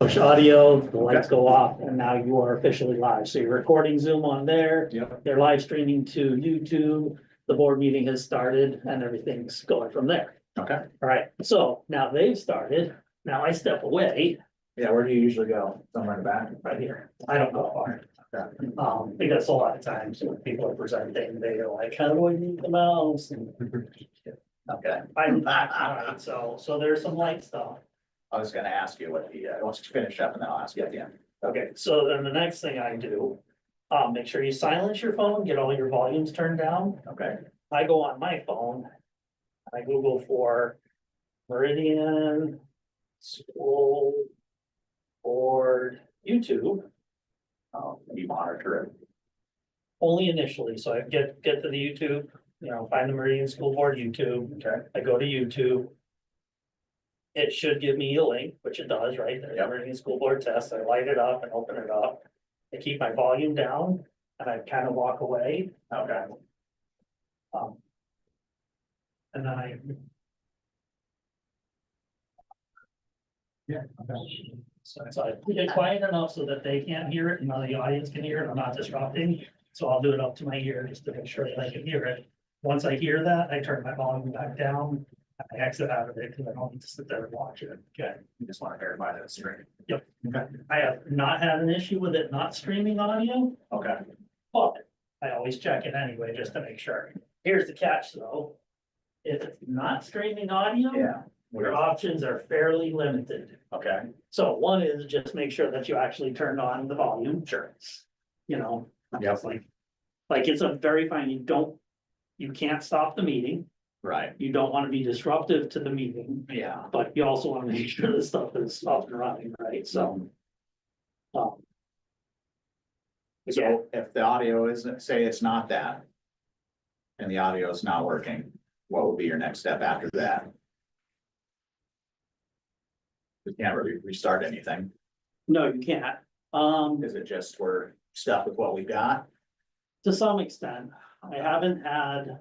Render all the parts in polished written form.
push audio, the lights go off, and now you are officially live. So you're recording Zoom on there. Yep. They're live streaming to YouTube. The board meeting has started and everything's going from there. Okay. All right, so now they've started. Now I step away Yeah, where do you usually go? Somewhere in the back? right here. I don't go far. Okay. Because a lot of times when people are presenting, they are like, how do I mute the mouse? And Okay. I'm not, all right, so there's some light stuff. I was gonna ask you what the, once you finish up and then I'll ask you again. Okay, so then the next thing I do, make sure you silence your phone, get all your volumes turned down. Okay. I go on my phone. I Google for MERIDIAN School Board YouTube. You monitor it. Only initially, so I get to the YouTube, find the MERIDIAN School Board YouTube. Okay. I go to YouTube. It should give me a link, which it does, right? There's Yep. MERIDIAN School Board test. I light it up and open it up. I keep my volume down and I kind of walk away. Okay. And then I, Yeah. Okay. so I put it quiet enough so that they can't hear it and none of the audience can hear it. I'm not disrupting. So I'll do it up to my ear just to make sure that I can hear it. Once I hear that, I turn my volume back down. I exit out of it because I don't need to sit there and watch it. Okay. You just want to verify that it's straight. Yep. Okay. I have not had an issue with it not streaming audio, Okay. but I always check it anyway, just to make sure. Here's the catch though. If it's not streaming audio, Yeah. your options are fairly limited. Okay. So one is just make sure that you actually turned on the volume. Sure. It's like it's a very fine, you can't stop the meeting. Right. You don't want to be disruptive to the meeting, Yeah. but you also want to make sure the stuff is up and running, right? So. Um, So if the audio isn't, say it's not that. And the audio is not working, what will be your next step after that? We can't really restart anything. no, you can't. Is it just we're stuck with what we got? To some extent, I haven't had,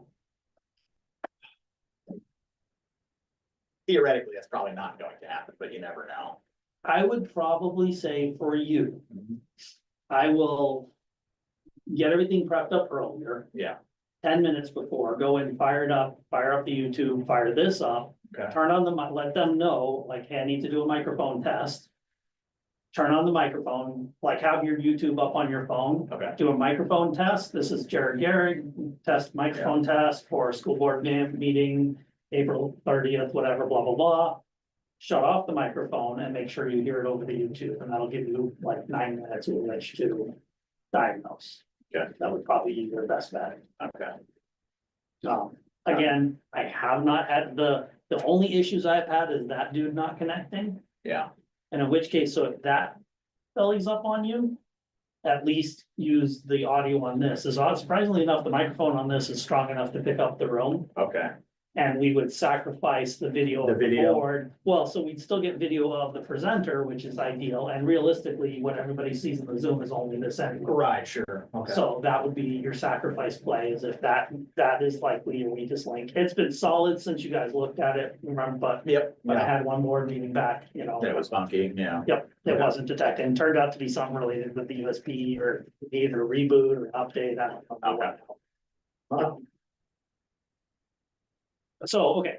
Theoretically, that's probably not going to happen, but you never know. I would probably say for you, I will. Get everything prepped up earlier, Yeah. 10 minutes before, go in, fire it up, fire up the YouTube, fire this up. Okay. Turn on let them know, like, hey, I need to do a microphone test. Turn on the microphone, like have your YouTube up on your phone. Okay. Do a microphone test. This is Jared Garrett, test microphone test for school board meeting, April 30th, whatever, blah, blah, blah. Shut off the microphone and make sure you hear it over the YouTube, and that'll give you like 9 minutes in which to diagnose. Okay. That would probably be your best bet. Okay. Again, I have not had the only issues I've had is that dude not connecting. Yeah. And in which case, so if that bellies up on you, at least use the audio on this. Surprisingly enough, the microphone on this is strong enough to pick up the room. Okay. And we would sacrifice the video of the video. board. Well, so we'd still get video of the presenter, which is ideal. And realistically, what everybody sees in the Zoom is only this anyway. Right, sure. Okay. So that would be your sacrifice play, is if that is likely your weakest link. It's been solid since you guys looked at it, remember, but Yep. I Yeah. had one board meeting back, It was funky, yeah. Yep, it Okay. wasn't detected, and turned out to be something related with the USB or either reboot or update, I don't know. Okay.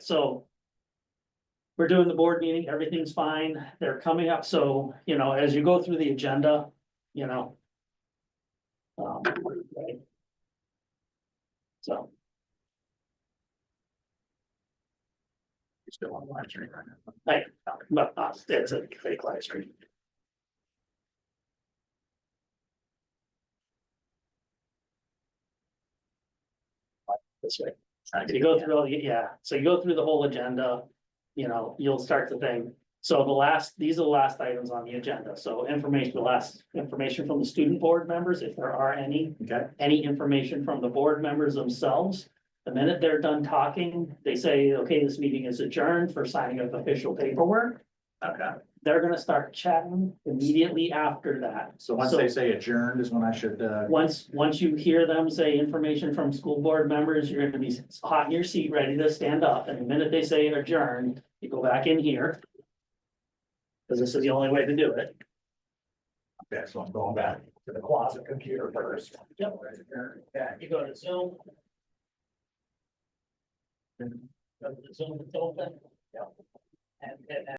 So we're doing the board meeting, everything's fine, they're coming up, so, as you go through the agenda, right. So, You're still on live stream right now. but it's a fake live stream. This way. Trying to So you get- go through all so you go through the whole agenda, you'll start the thing. So these are the last items on the agenda. So the last information from the student board members, if there are any. Okay. Any information from the board members themselves. The minute they're done talking, they say, okay, this meeting is adjourned for signing of official paperwork. Okay. They're gonna start chatting immediately after that. So once they say adjourned is when I should, Once you hear them say information from school board members, you're gonna be hot in your seat, ready to stand up, and the minute they say adjourned, you go back in here. Cause this is the only way to do it. Okay, so I'm going back to the closet computer first. Yep. Yeah, you go to Zoom. Go to Zoom, it's open. Yep. And hit